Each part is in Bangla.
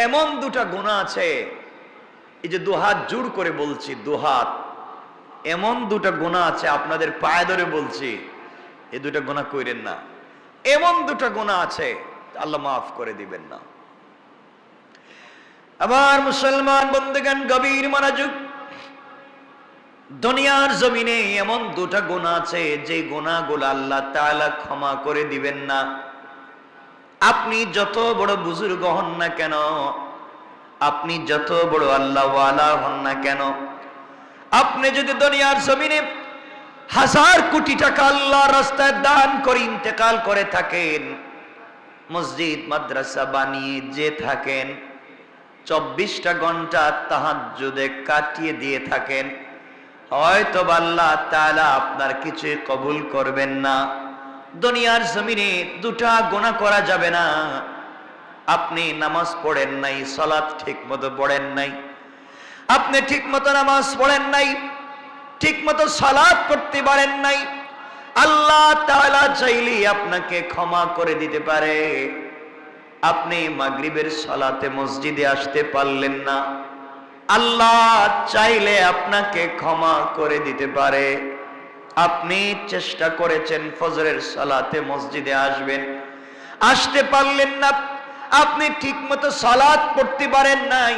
এমন দুটা গুনাহ আছে, এই যে দুহাত জোড় করে বলছি, দুহাত, এমন দুটা গুনাহ আছে আপনাদের পায়ে ধরে বলছি, এই দুটা গুনাহ কইরেন না। এমন দুটা গুনাহ আছে আল্লাহ মাফ করে দিবেন না। আবার মুসলমান বন্ধুগণ গভীর মনোযোগ, দুনিয়ার জমিনে এমন দুটা গুনাহ আছে যে গুনাহগুলো আল্লাহ তাআলা ক্ষমা করে দিবেন না। আপনি যত বড় বুজুর্গ হন না কেন, আপনি যত বড় আল্লাহওয়ালা হন না কেন, আপনি যদি দুনিয়ার জমিনে 1000 কোটি টাকা আল্লাহর রাস্তায় দান করে ইন্তেকাল করে থাকেন, মসজিদ মাদ্রাসা বানিয়ে যে থাকেন, 24টা ঘন্টা তাহাজ্জুদে কাটিয়ে দিয়ে থাকেন, হয়তো আল্লাহ তাআলা আপনার কিছুই কবুল করবেন না। দুনিয়ার জমিনে দুটা গুনাহ করা যাবে না। আপনি নামাজ পড়েন নাই, সালাত ঠিক মতো পড়েন নাই, আপনি ঠিক মতো নামাজ পড়েন নাই, ঠিক মতো সালাত করতে পারেন নাই, আল্লাহ তাআলা চাইলে আপনাকে ক্ষমা করে দিতে পারে। আপনি মাগরিবের সালাতে মসজিদে আসতে পারলেন না, আল্লাহ চাইলে আপনাকে ক্ষমা করে দিতে পারে। আপনি চেষ্টা করেছেন ফজরের সালাতে মসজিদে আসবেন, আসতে পারলেন না, আপনি ঠিকমতো সালাত পড়তে পারেন নাই,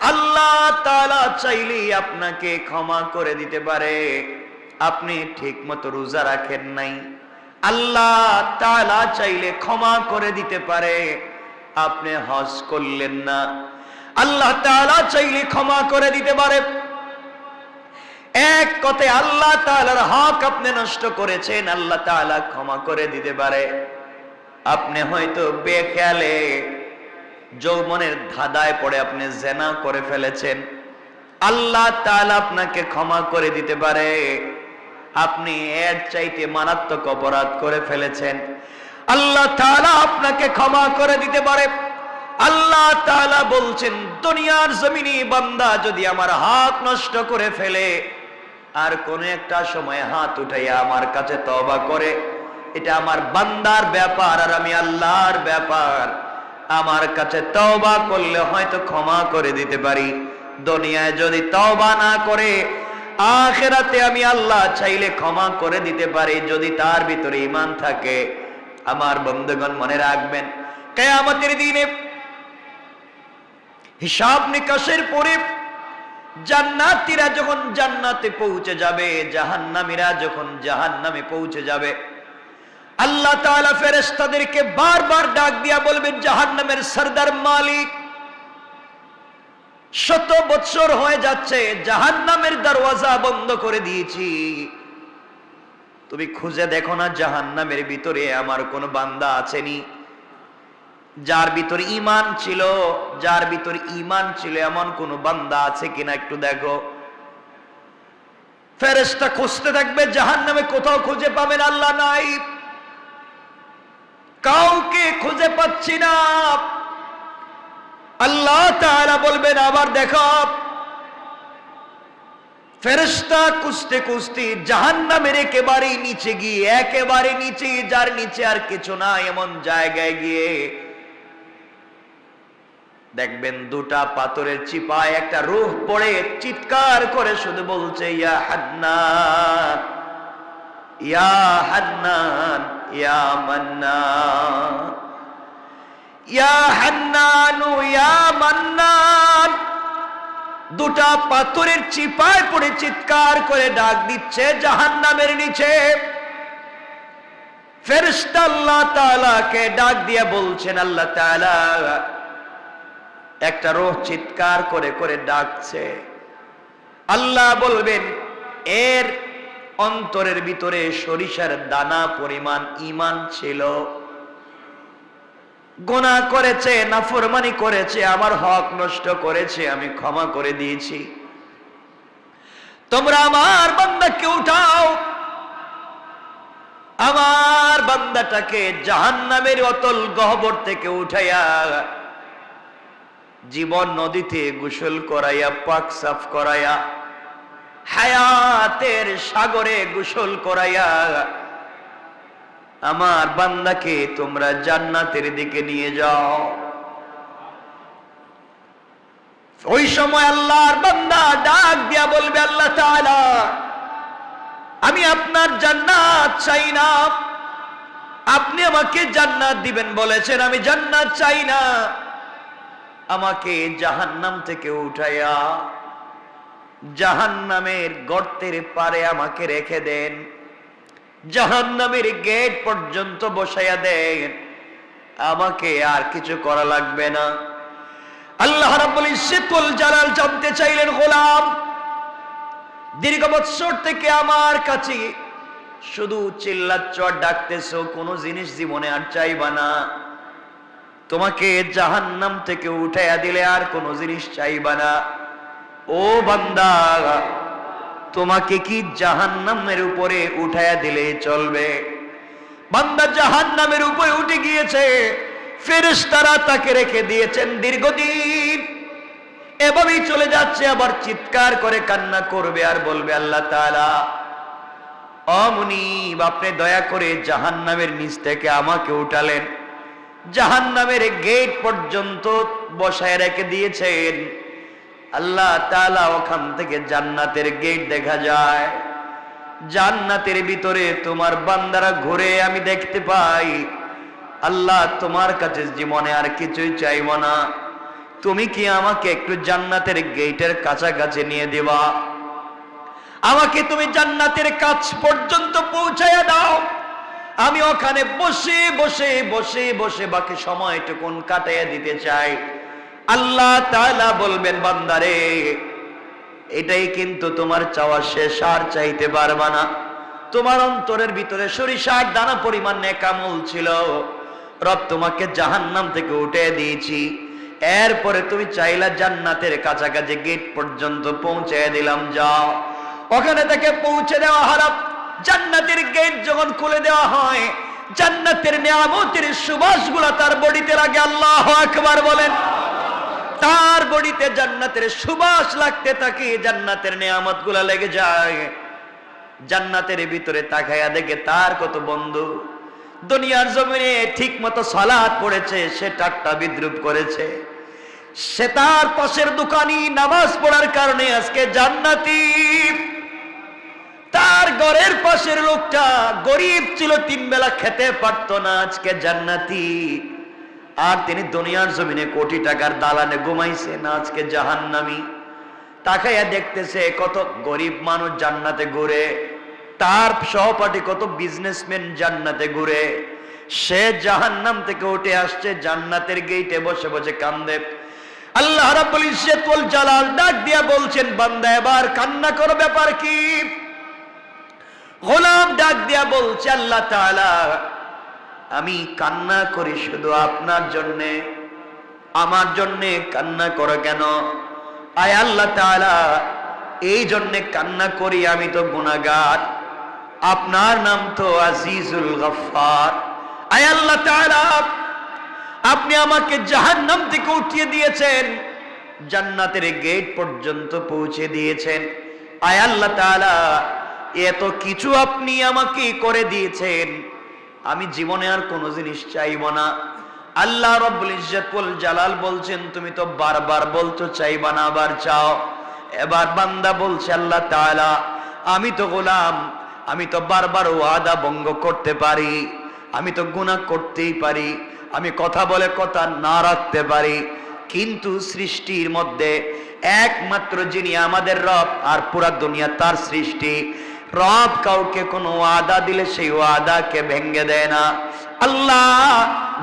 আল্লাহ তাআলা চাইলে আপনাকে ক্ষমা করে দিতে পারে। আপনি ঠিকমতো রোজা রাখেন নাই, আল্লাহ তাআলা চাইলে ক্ষমা করে দিতে পারে। আপনি হজ করলেন না, আল্লাহ তাআলা চাইলে ক্ষমা করে দিতে পারে। এক কথায় আল্লাহ তাআলার হক আপনি নষ্ট করেছেন, আল্লাহ তাআলা ক্ষমা করে দিতে পারে। আপনি হয়তো বেখেয়ালে যৌবনের ধাঁধায় পড়ে আপনি জিনা করে ফেলেছেন, আল্লাহ তাআলা আপনাকে ক্ষমা করে দিতে পারে। আপনি এর চাইতে মারাত্মক অপরাধ করে ফেলেছেন, আল্লাহ তাআলা আপনাকে ক্ষমা করে দিতে পারে। আল্লাহ তাআলা বলছেন, দুনিয়ার জমিনে বান্দা যদি আমার হক নষ্ট করে ফেলে আর কোন একটা সময় হাত উঠাইয়া আমার কাছে তওবা করে, এটা আমার বান্দার ব্যাপার আর আমি আল্লাহর ব্যাপার। আমার কাছে তওবা করলে হয়তো ক্ষমা করে দিতে পারি, দুনিয়ায় যদি তওবা না করে আখিরাতে আমি আল্লাহ চাইলে ক্ষমা করে দিতে পারি, যদি তার ভিতরে ঈমান থাকে। আমার বন্ধুগণ মনে রাখবেন, কিয়ামতের দিনে হিসাব নিকাশের পরে জান্নাতীরা যখন জান্নাতে পৌঁছে যাবে, জাহান্নামীরা যখন জাহান্নামে পৌঁছে যাবে, আল্লাহ তাআলা ফেরেশতাদেরকে বারবার ডাক দিয়া বলবেন, জাহান্নামের সরদার মালিক, 100 বছর হয়ে যাচ্ছে জাহান্নামের দরওয়াজা বন্ধ করে দিয়েছি, তুমি খুঁজে দেখো না জাহান্নামের ভিতরে আমার কোন বান্দা আছেনি যার ভিতরে ঈমান ছিল, যার ভিতরে ঈমান ছিল এমন কোন বান্দা আছে কিনা একটু দেখো। ফেরেশতা খুঁজতে থাকবে, জাহান্নামে কোথাও খুঁজে পাবেন আল্লাহ নাই, কাউকে খুঁজে পাচ্ছি না। আল্লাহ তাআলা বলবেন, আবার দেখো। ফেরেশতা খুঁজতে খুঁজতে জাহান্নামের একেবারে নিচে গিয়ে, একেবারে নিচে, যার নিচে আর কিছু না, এমন জায়গায় গিয়ে দেখবেন দুটা পাথরের চিপায় একটা রূহ পড়ে চিৎকার করে শুধু বলছে, ইয়া হান্নান, ইয়া হান্নান, ইয়া মান্নান, ইয়া হান্নান, ইয়া মান্নান। দুটা পাথরের চিপায় পড়ে চিৎকার করে ডাক দিচ্ছে জাহান্নামের নিচে। ফেরেশতা আল্লাহ তাআলাকে ডাক দিয়ে বলছেন, আল্লাহ তাআলা একটা রূহ চিৎকার করে করে ডাকছে। আল্লাহ বলবেন, এর অন্তরের ভিতরে সরিষার দানা পরিমাণ ঈমান ছিল, গুনাহ করেছে, নাফরমানি করেছে, আমার হক নষ্ট করেছে, আমি ক্ষমা করে দিয়েছি, তোমরা আমার বান্দাকে উঠাও, আমার বান্দাটাকে জাহান্নামের অতল গহ্বর থেকে উঠাইয়া জীবন নদীতে গোসল করাইয়া, পাক সাফ করাইয়া, হায়াতের সাগরে গোসল করাইয়া আমার বান্দাকে তোমরা জান্নাতের দিকে নিয়ে যাও। ওই সময় আল্লাহর বান্দা ডাক দিয়া বলবে, আল্লাহ তাআলা, আমি আপনার জান্নাত চাই না, আপনি আমাকে জান্নাত দিবেন বলেছেন, আমি জান্নাত চাই না, আমাকে জাহান্নাম থেকে উঠাইয়া জাহান্নামের গর্তের পারে আমাকে রেখে দেন, জাহান্নামের গেট পর্যন্ত বসাইয়া দেন, আমাকে আর কিছু করা লাগবে না। আল্লাহ রাব্বুল ইজ্জতুল জালাল জানতে চাইলেন, গোলাম, দীর্ঘ বৎসর থেকে আমার কাছে শুধু চিল্লাচ্ছ আর ডাকতেছো, কোনো জিনিস জীবনে আর চাইবা না, তোমাকে জাহান্নাম থেকে উঠাইয়া দিলে আর কোনো জিনিস চাইবা না, ও বান্দা, তোমাকে কি জাহান্নামের উপরে উঠাইয়া দিলে চলবে? বান্দা জাহান্নামের উপরে উঠে গিয়েছে, ফেরেশতারা তাকে রেখে দিয়েছেন দীর্ঘদিন, এভাবেই চলে যাচ্ছে, আবার চিৎকার করে কান্না করবে আর বলবে, আল্লাহ তাআলা, ও মুনিব, আপনি দয়া করে জাহান্নামের নিচ থেকে আমাকে উঠালেন, জাহান্নামের গেট পর্যন্ত বসায় রেখে দিয়েছেন। আল্লাহ তাআলা ওখান থেকে জান্নাতের গেট দেখা যায়, জান্নাতের ভিতরে তোমার বান্দারা ঘুরে আমি দেখতে পাই। আল্লাহ, তোমার কাছে জীবনে আর কিছুই চাইব না, তুমি কি আমাকে একটু জান্নাতের গেটের কাছাকাছি নিয়ে দিবা? আমাকে তুমি জান্নাতের কাছ পর্যন্ত পৌঁছায়া দাও, আমি ওখানে বসে বসে বসে বসে বাকি সময়টুকুন কাটাইয়া দিতে চাই। আল্লাহ তাআলা বলবেন, বান্দারে, এটাই কিন্তু তোমার চাওয়া শেষ, আর চাইতে পারবা না। তোমার অন্তরের ভিতরে সরিষার দানা পরিমাণ নেকামল ছিল, রব তোমাকে জাহান্নাম থেকে উঠে দিয়েছি, এরপরে তুমি চাইলা জান্নাতের কাছাকাছি গেট পর্যন্ত পৌঁছে দিলাম, যাও। ওখানে থেকে পৌঁছে দেওয়া হারাম। জান্নাতের গেট যখন খুলে দেওয়া হয়, জান্নাতের নিয়ামতের সুবাসগুলা তার বডিতে লাগে। আল্লাহু আকবার বলেন। তার বডিতে জান্নাতের সুবাস লাগতে থাকে, জান্নাতের নিয়ামতগুলা লেগে যায়। জান্নাতের ভিতরে তাকায়া দেখে তার কত বন্ধু দুনিয়ার জমিনে ঠিক মতো সালাত পড়েছে, সে ঠাট্টা বিদ্রুপ করেছে, সে তার পাশের দোকানি নামাজ পড়ার কারণে আজকে জান্নাতি। তার ঘরের পাশের লোকটা গরিব ছিল, 3 বেলা খেতে পারতো না, আজকে জান্নাতি। আর তিনি দুনিয়ার জমিনে কোটি টাকার দালানে ঘুমাইছেন, আজকে জাহান্নামী। তাকাইয়া দেখতেছে কত গরিব মানুষ জান্নাতে ঘুরে, তার সহপাঠী কত বিজনেসম্যান জান্নাতে ঘুরে, সে জাহান্নাম থেকে উঠে আসছে, জান্নাতের গেটে বসে বসে কান্দে। আল্লাহ রাব্বুল ইজ্জতুল জালাল ডাক দিয়া বলছেন, বান্দা এবার কান্না করো, ব্যাপার কি? গোলাম ডাক দিয়া বলছে, আল্লাহ তাআলা, আমি কান্না করি শুধু আপনার জন্যে, আমার জন্যে কান্না করো কেন? আয় আল্লাহ তাআলা, এই জন্যে কান্না করি, আমি তো গুনাহগার, আপনার নাম তো আজিজুল গফফার। আয় আল্লাহ তাআলা, আপনি আমাকে জাহান্নাম থেকে উঠিয়ে দিয়েছেন, জান্নাতের গেট পর্যন্ত পৌঁছে দিয়েছেন। আয় আল্লাহ তাআলা, এত কিছু আপনি আমাকে করে দিয়েছেন, আমি জীবনে আর কোনো জিনিস চাইব না। আল্লাহ রাব্বুল ইজ্জতুল জালাল বলছেন, তুমি তো বারবার বলতো চাইবা না, আবার চাও। এবার বান্দা বলছে, আল্লাহ তাআলা, আমি তো গোলাম, আমি তো বারবার ওয়াদা ভঙ্গ করতে পারি, আমি তো গুনাহ করতেই পারি, আমি কথা বলে কথা না রাখতে পারি, কিন্তু সৃষ্টির মধ্যে একমাত্র যিনি আমাদের রব, আর পুরা দুনিয়া তার সৃষ্টি, রব কাউকে কোনো ওয়াদা দিলে সেই ওয়াদাকে ভেঙে দেয় না। আল্লাহ,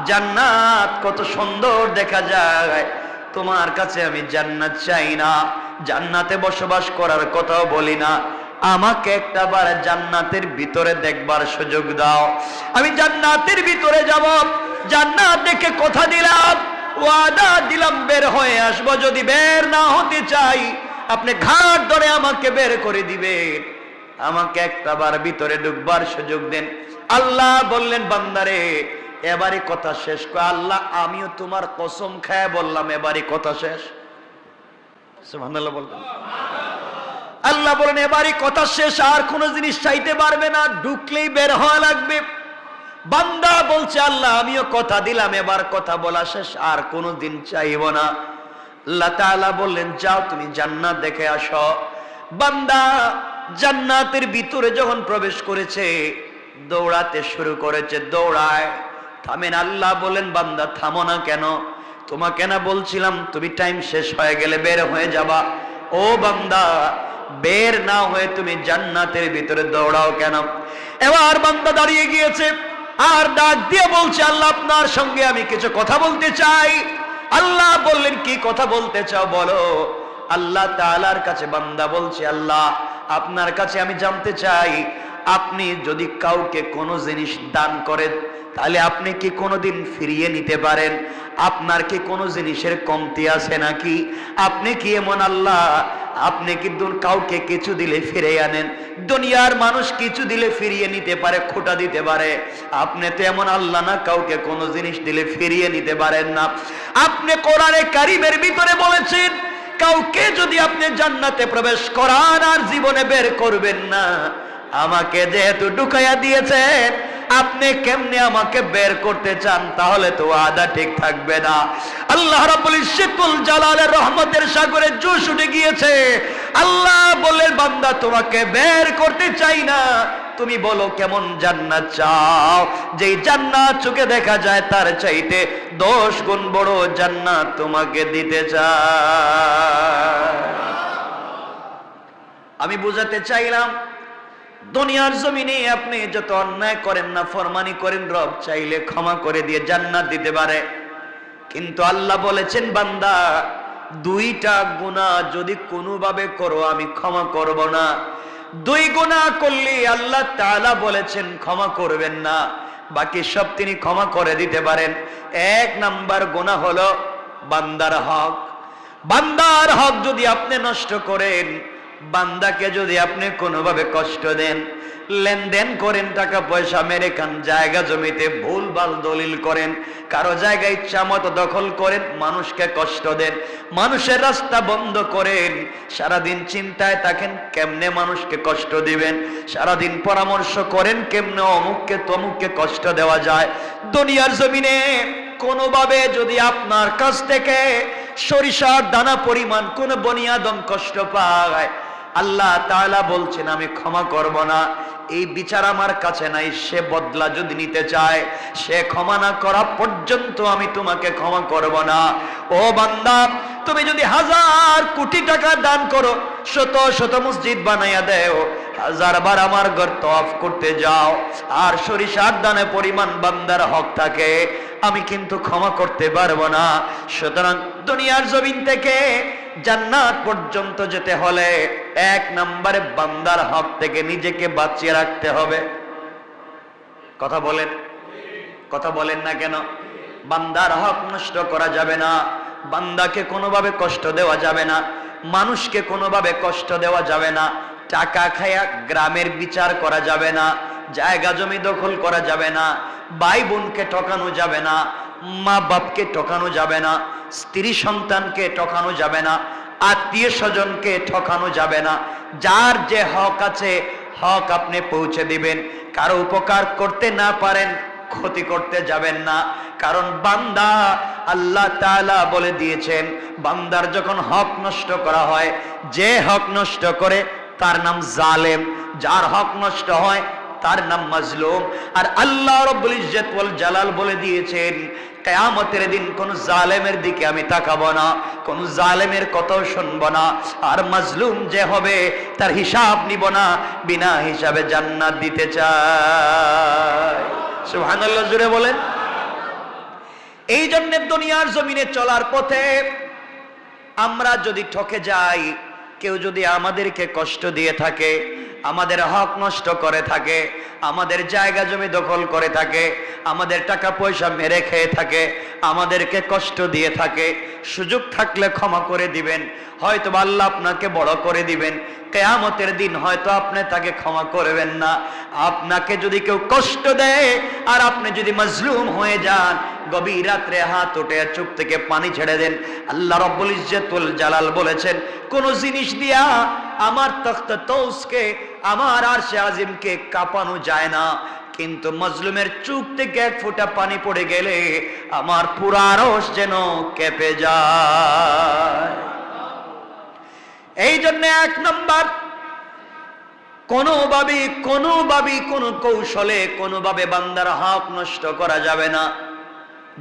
জান্নাত কত সুন্দর দেখা যায়, তোমার কাছে আমি জান্নাত চাই না, জান্নাতে বসবাস করার কথাও বলি না, আমাকে একটা বার জান্নাতের ভিতরে দেখবার সুযোগ দাও, আমি জান্নাতের ভিতরে যাব, জান্নাত দেখে কথা দিলাম, ওয়াদা দিলাম বের হয়ে আসবো, যদি বের না হতে চাই আপনি ঘাট ধরে আমাকে বের করে দিবেন, আমাকে একটা বার ভিতরে ঢুকবার সুযোগ দেন। আল্লাহ বললেন, বান্দারে, এবারে কথা শেষ। আল্লাহ, আমিও তোমার কসম খায় বললাম, এবারে কথা শেষ। সুবহানাল্লাহ বলবেন। আল্লাহ বলেন, এবারে কথা শেষ, আর কোন জিনিস চাইতে পারবে না, ঢুকলেই বের হওয়া লাগবে। বান্দা বলছে, আল্লাহ, আমিও কথা দিলাম, এবার কথা বলা শেষ, আর কোনদিন চাইব না। আল্লাহ তাআলা বললেন যাও তুমি জান্নাত দেখে আসো। বান্দা জান্নাতের ভিতরে যখন প্রবেশ করেছে দৌড়াতে শুরু করেছে, দৌড়ায়। থামেন। আল্লাহ বলেন বান্দা থামো না কেন? তোমাকে না বলছিলাম তুমি টাইম শেষ হয়ে গেলে বের হয়ে যাবা? ও বান্দা, বের না হয়ে তুমি জান্নাতের ভিতরে দৌড়াও কেন? এবার বান্দা দাঁড়িয়ে গিয়েছে আর ডাক দিয়ে বলছে আল্লাহ আপনার সঙ্গে আমি কিছু কথা বলতে চাই। আল্লাহ বললেন কি কথা বলতে চাও বলো। আল্লাহ তাআলার কাছে বান্দা বলছে আল্লাহ আপনার কাছে আমি জানতে চাই আপনি যদি কাউকে কোনো জিনিস দান করেন তাহলে আপনি কি কোনোদিন ফিরিয়ে নিতে পারেন? আপনার কি কোনো জিনিসের কমতি আছে নাকি? আপনি কি এমন আল্লাহ আপনি কি কাউকে কিছু দিলে ফিরে আনেন? দুনিয়ার মানুষ কিছু দিলে ফিরিয়ে নিতে পারে, খোটা দিতে পারে। আপনি তো এমন আল্লাহ না কাউকে কোনো জিনিস দিলে ফিরিয়ে নিতে পারেন না। আপনি কোরআনে কারীমের ভিতরে বলেছেন কাউকে যদি আপনি জান্নাতে প্রবেশ করান আর জীবনে বের করবেন না, আমাকে যেহেতু ঢুকাইয়া দিয়েছেন আপনি কেমনে আমাকে বের করতে চান? তাহলে তো আদা ঠিক থাকবে না। আল্লাহ রাব্বুল ইজ্জতুল জালালের রহমতের সাগরে জোশ উঠে গিয়েছে। আল্লাহ বললেন বান্দা তোমাকে বের করতে চাই না, তুমি বলো কেমন জান্নাত চাও? যেই জান্নাত চোখে দেখা যায় তার চাইতে 10 গুণ বড় জান্নাত তোমাকে দিতে চাই। আমি বুঝাতে চাইলাম দুনিয়ার জমিনে আপনি যত অন্যায় করেন না ফরমানি করেন রব চাইলে ক্ষমা করে দিয়ে জান্নাত দিতে পারে। কিন্তু আল্লাহ বলেছেন বান্দা দুইটা গুনাহ যদি কোনোভাবে করো আমি ক্ষমা করব না। 2 গুনাহ করলে আল্লাহ তাআলা বলেছেন ক্ষমা করবেন না, বাকি সব তিনি ক্ষমা করে দিতে পারেন। 1 নাম্বার গুনাহ হলো বান্দার হক। বান্দার হক যদি আপনি নষ্ট করেন, বান্দাকে যদি আপনি কোনোভাবে কষ্ট দেন, লেনদেন করেন, টাকা পয়সা মেরে খান, জায়গা জমিতে ভুলভাল দলিল করেন, কারো জায়গা ইচ্ছা মতো দখল করেন, মানুষকে কষ্ট দেন, মানুষের রাস্তা বন্ধ করেন, সারাদিন চিন্তায় থাকেন কেমনে মানুষকে কষ্ট দিবেন, সারাদিন পরামর্শ করেন কেমনে অমুককে তমুককে কষ্ট দেওয়া যায়। দুনিয়ার জমিনে কোনোভাবে যদি আপনার কাছ থেকে সরিষার দানা পরিমাণ কোন বনি আদম কষ্ট পায়, আল্লাহ তাআলা বলছেন আমি ক্ষমা করব না। এই বিচার আমার কাছে নাই। সে বদলা যদি নিতে চায়, সে ক্ষমা না করা পর্যন্ত আমি তোমাকে ক্ষমা করব না। ও বান্দা, তুমি যদি 1000 কোটি টাকা দান করো, শত শত মসজিদ বানাইয়া দেও, 1000 বার আমার ঘর তওয়াফ করতে যাও, আর সরিষার দানা পরিমাণ বান্দার হক থাকে, আমি কিন্তু ক্ষমা করতে পারবো না। সুতরাং দুনিয়ার জমিন থেকে জান্নাত পর্যন্ত যেতে হলে 1 নম্বরে বান্দার হক থেকে নিজেকে বাঁচিয়ে রাখতে হবে। কথা বলেন, কথা বলেন না কেন? বান্দার হক নষ্ট করা যাবে না, বান্দাকে কোনোভাবে কষ্ট দেওয়া যাবে না, মানুষকে কোনোভাবে কষ্ট দেওয়া যাবে না, টাকা খায়া গ্রামের বিচার করা যাবে না, জায়গা জমি দখল করা যাবে না, ভাই বোনকে ঠকানো যাবে না, মা বাপকে ঠকানো যাবে না, স্ত্রী সন্তানকে ঠকানো যাবে না, আত্মীয় স্বজনকে ঠকানো যাবে না। যার যে হক আছে হক আপনি পৌঁছে দিবেন। কারো উপকার করতে না পারেন ক্ষতি করতে যাবেন না, কারণ বান্দা আল্লাহ তাআলা বলে দিয়েছেন বান্দার যখন হক নষ্ট করা হয়, যে হক নষ্ট করে তার নাম জালেম, যার হক নষ্ট হয় তার নাম মাজলুম। আর আল্লাহ রাব্বুল ইজ্জত ওয়াল জালাল বলে দিয়েছেন কিয়ামতের দিন কোন জালেমের দিকে আমি তাকাবো না, কোন জালেমের কথাও শুনবো না, আর মাজলুম যে হবে তার হিসাব নিব না, বিনা হিসাবে জান্নাত দিতে চাই। সুবহানাল্লাহ, জোরে বলেন। এই জন্য দুনিয়ার জমিনে চলার পথে আমরা যদি ঠকে যাই, কেউ যদি আমাদেরকে কষ্ট দিয়ে থাকে, আমাদের হক নষ্ট করে থাকে, আমাদের জায়গা জমি দখল করে থাকে, আমাদের টাকা পয়সা মেরে খেয়ে থাকে, আমাদেরকে কষ্ট দিয়ে থাকে, সুযোগ থাকলে ক্ষমা করে দিবেন, হয়তো আল্লাহ আপনাকে বড় করে দিবেন। কিয়ামতের দিন হয়তো আপনি তাকে ক্ষমা করবেন না। আপনাকে যদি কেউ কষ্ট দেয় আর আপনি যদি মাজলুম হয়ে যান, গভীর রাত্রে হাত উঠে চোখ থেকে পানি ছেড়ে দেন। আল্লাহ রাব্বুল ইজ্জতুল জালাল বলেছেন কোন জিনিস দিয়া আমার তখত তৌসকে, আমার আরশে আজিমকে কাঁপানো যায় না, কিন্তু মাজলুমের চোখ থেকে 1 ফোঁটা পানি পড়ে গেলে আমার পুরা আরশ যেন কেঁপে যায়। জন্য এক নাম্বার, কোনোভাবে কোনো কৌশলে কোনোভাবে বান্দার হক নষ্ট করা যাবে না।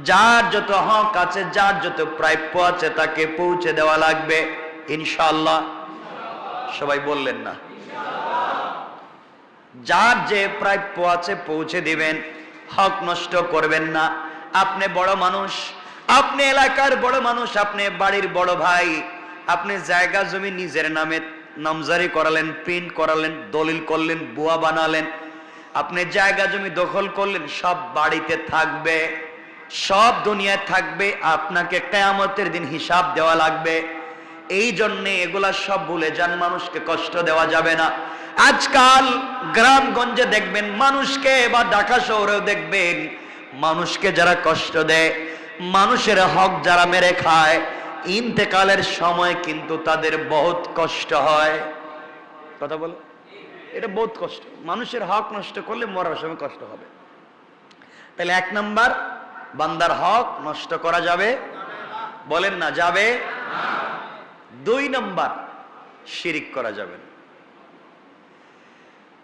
যার যত হক আছে, যার যত প্রাপ্য আছে তাকে পৌঁছে দেওয়া লাগবে ইনশাআল্লাহ। সবাই বললেন না? যার যে প্রাপ্য আছে পৌঁছে দিবেন, হক নষ্ট করবেন না। আপনি বড় মানুষ, আপনি এলাকার বড় মানুষ, আপনি বাড়ির বড় ভাই, আপনি জায়গা জমি নিজের নামে নামজারি করালেন, প্রিন্ট করালেন, দলিল করলেন, বুয়া বানালেন, আপনি জায়গা জমি দখল করলেন, সব বাড়িতে থাকবে, সব দুনিয়ায় থাকবে, আপনাকে কিয়ামতের দিন হিসাব দেওয়া লাগবে। এই জন্য এগুলা সব ভুলে যান, মানুষকে কষ্ট দেওয়া যাবে না। আজকাল গ্রামগঞ্জে দেখবেন মানুষকে, বা ঢাকা শহরেও দেখবেন মানুষকে যারা কষ্ট দেয়, মানুষের হক যারা মেরে খায়, ইন্তেকালের সময় কিন্তু তাদের বহুত কষ্ট হয়। কথা বলো, এটা বহুত কষ্ট। মানুষের হক নষ্ট করলে মরার সময় কষ্ট হবে। তাহলে এক নাম্বার, বান্দার হক নষ্ট করা যাবে, বলেন না যাবে। দুই নাম্বার, শিরিক করা যাবে না।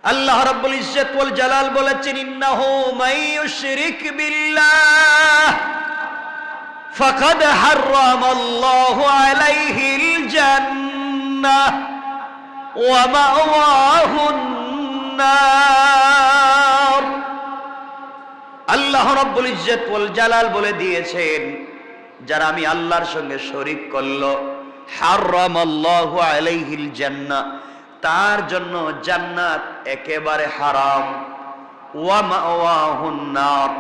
আল্লাহ রাব্বুল ইজ্জত ওয়াল জালাল বলেছেন, ইন্নাহু মাইয়ুশরিক বিল্লাহ ফাকাদ হারামাল্লাহু আলাইহিল জান্নাহ ওয়া মাওয়াহুন নার। আল্লাহ রাব্বুল ইজ্জত ওয়াল জালাল বলে দিয়েছেন, যারা আমি আল্লাহর সঙ্গে শরীক করলো, হারামাল্লাহু আলাইহিল জান্নাহ, তার জন্য জান্নাত একেবারে হারাম। ওয়া মাওয়াহুন নার,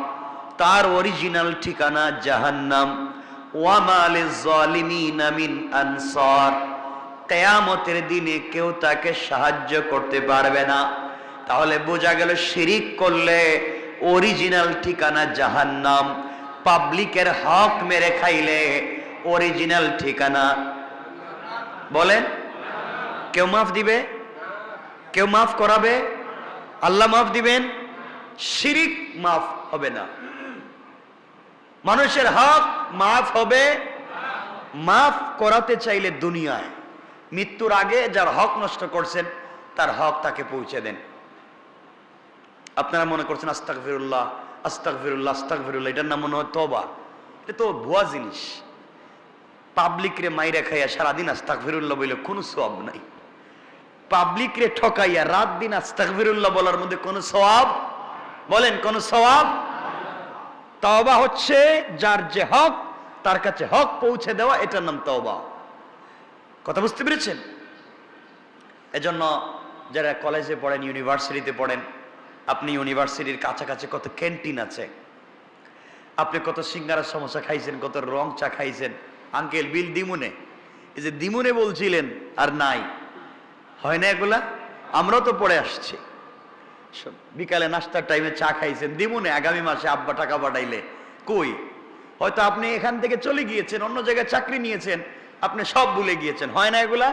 তার অরিজিনাল ঠিকানা জাহান্নাম। ওয়া মা লিয-যালিমিনা মিন আনসার, কিয়ামতের দিনে কেউ তাকে সাহায্য করতে পারবে না। তাহলে বোঝা গেল শিরিক করলে অরিজিনাল ঠিকানা জাহান্নাম, পাবলিকের হক মেরে খাইলে অরিজিনাল ঠিকানা, বলেন কেউ মাফ দিবে? কেউ মাফ করাবে? আল্লাহ মাফ দিবেন? শিরিক মাফ হবে না। মানুষের হক মাফ হবে, মাফ করাতে চাইলে দুনিয়ায় মৃত্যুর আগে যার হক নষ্ট করছেন তার হক তাকে পৌঁছে দেন। আপনারা মনে করছেন আস্তাগফিরুল্লাহ আস্তাগফিরুল্লাহ আস্তাগফিরুল্লাহ, এটার নাম মনে হয় তওবা। এটা তো ভুয়া জিনিস। পাবলিক রে মাইরা খাইয়া সারাদিন আস্তাগফিরুল্লাহ বলে কোনো সওয়াব নাই। পাবলিক রে ঠকাইয়া রাত দিন আস্তাগফিরুল্লাহ বলার মধ্যে কোনো সওয়াব, বলেন কোন সওয়াব? তওবা হচ্ছে যার যে হক তার কাছে হক পৌঁছে দেওয়া, এটার নাম তওবা। কথা বুঝতে পেরেছেন? এজন্য যারা কলেজে পড়েন, ইউনিভার্সিটিতে পড়েন, আপনি ইউনিভার্সিটির কাছাকাছি কত ক্যান্টিন আছে, আপনি কত সিঙ্গারা সমোসা খাইছেন, কত রং চা খাইছেন। আঙ্কেল বিল দিমুনে, এই যে দিমুনে বলছিলেন আর নাই, হয় না এগুলা? আমরাও তো পড়ে আসছি। বিকালে নাস্তার টাইমে চা খাইছেন দিমুনে, আগামী মাসে আব্বা টাকা পাঠাইলে কই? হয়তো আপনি এখান থেকে চলে গিয়েছেন, অন্য জায়গায় চাকরি নিয়েছেন, আপনি সব ভুলে গিয়েছেন। হয় না এগুলা?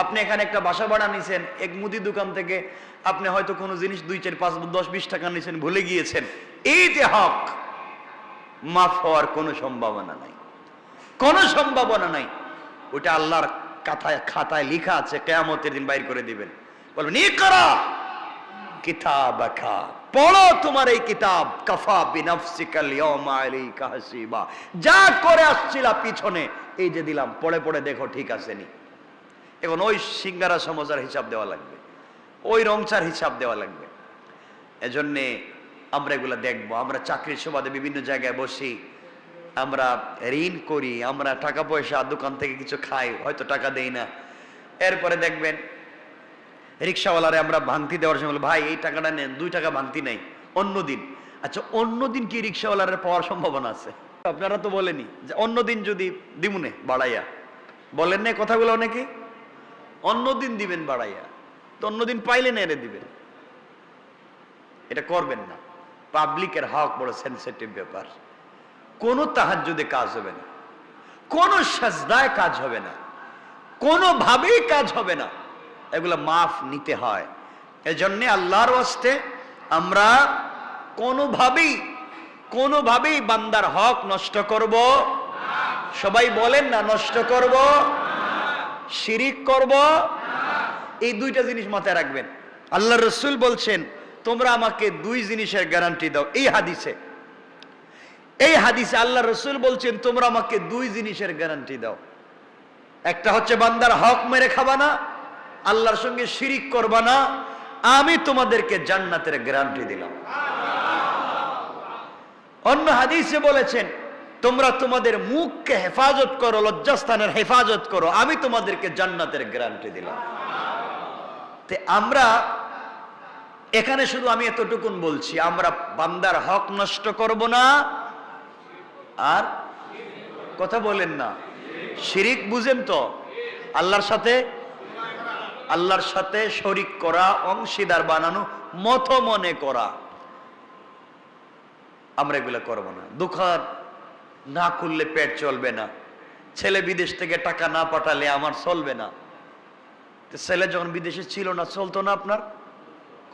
আপনি এখানে একটা বাসা ভাড়া নিয়েছেন, এক মুদি দোকান থেকে আপনি হয়তো কোনো জিনিস 2, 4, 5, 10, 20 টাকা নিয়েছেন, ভুলে গিয়েছেন। এই যে হক, মাফ হওয়ার কোনো সম্ভাবনা নাই, কোনো সম্ভাবনা নাই। ওটা আল্লাহর খাতায় লেখা আছে, কিয়ামতের দিন বাইর করে দিবেন। বলবেন ইকরা কিতাবাকা, পড়ো তোমার এই কিতাব, কাফা বিনাফসিকাল ইয়াওমা আলাইকা হাসিবা। যা করে আসছিলা পিছনে, এই যে দিলাম, পড়ে পড়ে দেখো ঠিক আছে নি। এখন ওই সিঙ্গারা সমোসার হিসাব দেওয়া লাগবে, ওই রংচার হিসাব দেওয়া লাগবে। এজন্যে আমরা এগুলা দেখবো। আমরা চাকরির সুবাদে বিভিন্ন জায়গায় বসি, আমরা ঋণ করি, আমরা টাকা পয়সা দোকান থেকে কিছু খাই, হয়তো টাকা দেই না। এরপরে দেখবেন রিক্সাওয়ালারে আমরা ভাঙতি দেওয়ার সময়, ভাই এই টাকাটা নেন, 2 টাকা ভাঙতি নেই, অন্যদিন। আচ্ছা, অন্যদিন কি রিক্সাওয়ালারে পাওয়ার সম্ভাবনা আছে? আপনারা তো বলেনি যে অন্যদিন যদি দিমুনে বাড়াইয়া, বলেন না কথাগুলো অনেকে? অন্যদিন দিবেন বাড়াইয়া, তো অন্যদিন পাইলে নেড়ে দিবেন। এটা করবেন না। পাবলিকের হক বড় সেনসিটিভ ব্যাপার। কোনো তাহাজ্জুদে কাজ হবে না, কোনো সাজদায় কাজ হবে না, কোনোভাবেই কাজ হবে না। এগুলো মাফ নিতে হয়। এজন্য আল্লাহর ওয়াস্তে আমরা কোনোভাবেই বান্দার হক নষ্ট করব, সবাই বলেন না, নষ্ট করব। শিরিক করব এই দুইটা জিনিস মাথায় রাখবেন। আল্লাহ রসুল বলছেন তোমরা আমাকে দুই জিনিসের গ্যারান্টি দাও। এই হাদিসে আল্লাহ রসুল বলছেন তোমরা আমাকে দুই জিনিসের গ্যারান্টি দাও। একটা হচ্ছে বান্দার হক মেরে খাবা না, আল্লাহর সঙ্গে শিরিক করবা না, আমি তোমাদেরকে জান্নাতের গ্যারান্টি দিলাম। অন্য হাদিসে বলেছেন তোমরা তোমাদের মুখকে হেফাজত করো, লজ্জাস্থানের হেফাজত করো, আমি তোমাদেরকে জান্নাতের গ্যারান্টি দিলাম। তে আমরা এখানে শুধু আমি এতটুকুন বলছি, আমরা বান্দার হক নষ্ট করব না, আর কথা বলেন না শিরিক বুঝেন তো, আল্লাহর সাথে শরীক করা, অংশীদার বানানো, মত মনে করা, আমরা এগুলো করব না। দোকান না খুললে পেট চলবে না, ছেলে বিদেশ থেকে টাকা না পাঠালে আমার চলবে না। ছেলে যখন বিদেশে ছিল না চলতো না আপনার,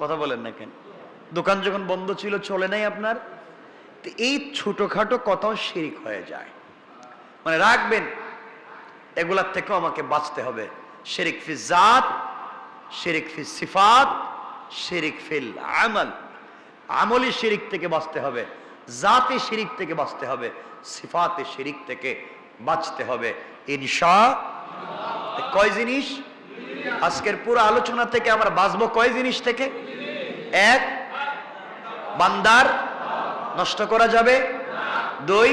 কথা বলেন না কেন? দোকান যখন বন্ধ ছিল চলে নাই আপনার। এই ছোটখাটো কথাও শিরিক হয়ে যায়। মানে রাখবেন এগুলার থেকেও আমাকে বাঁচতে হবে। শিরিক ফি জাত, শিরিক ফি সিফাত, শিরিক ফিল আমাল। আমলি শিরিক থেকে বাঁচতে হবে, জাতি শিরিক থেকে বাঁচতে হবে, সিফাতে শিরিক থেকে বাঁচতে হবে ইনশাআল্লাহ। কয় জিনিস? আজকের পুরো আলোচনা থেকে আমরা বাঁচবো কয় জিনিস থেকে? এক, বান্দার নষ্ট করা যাবে। দুই,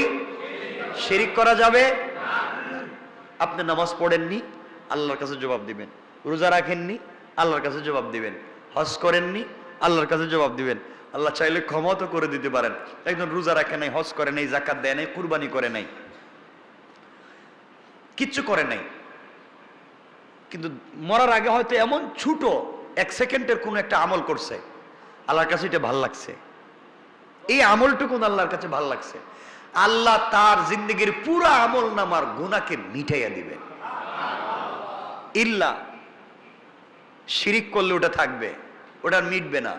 শিরিক করা যাবে। আপনি নামাজ পড়েননি, আল্লাহর কাছে জবাব দিবেন। রোজা রাখেননি, আল্লাহর কাছে জবাব দিবেন। হজ করেননি, আল্লাহর কাছে জবাব দিবেন। আল্লাহ চাইলে ক্ষমা তো করে দিতে পারেন। একজন রোজা রাখে নাই, হজ করে নাই, যাকাত দেয় নাই, কুরবানি করে নাই, কিচ্ছু করে নাই, কিন্তু মরার আগে হয়তো এমন ছোট 1 সেকেন্ডের কোন একটা আমল করছে, আল্লাহর কাছে এটা ভাল লাগছে। এই আমলটুকু আল্লাহর কাছে ভাল লাগছে, আল্লাহ তার জিন্দগির পুরা আমল নামার গুনাহকে মিটাইয়া দিবেন। ইল্লা শিরিক করলে ওটা থাকবে, ওটা মিটবে না।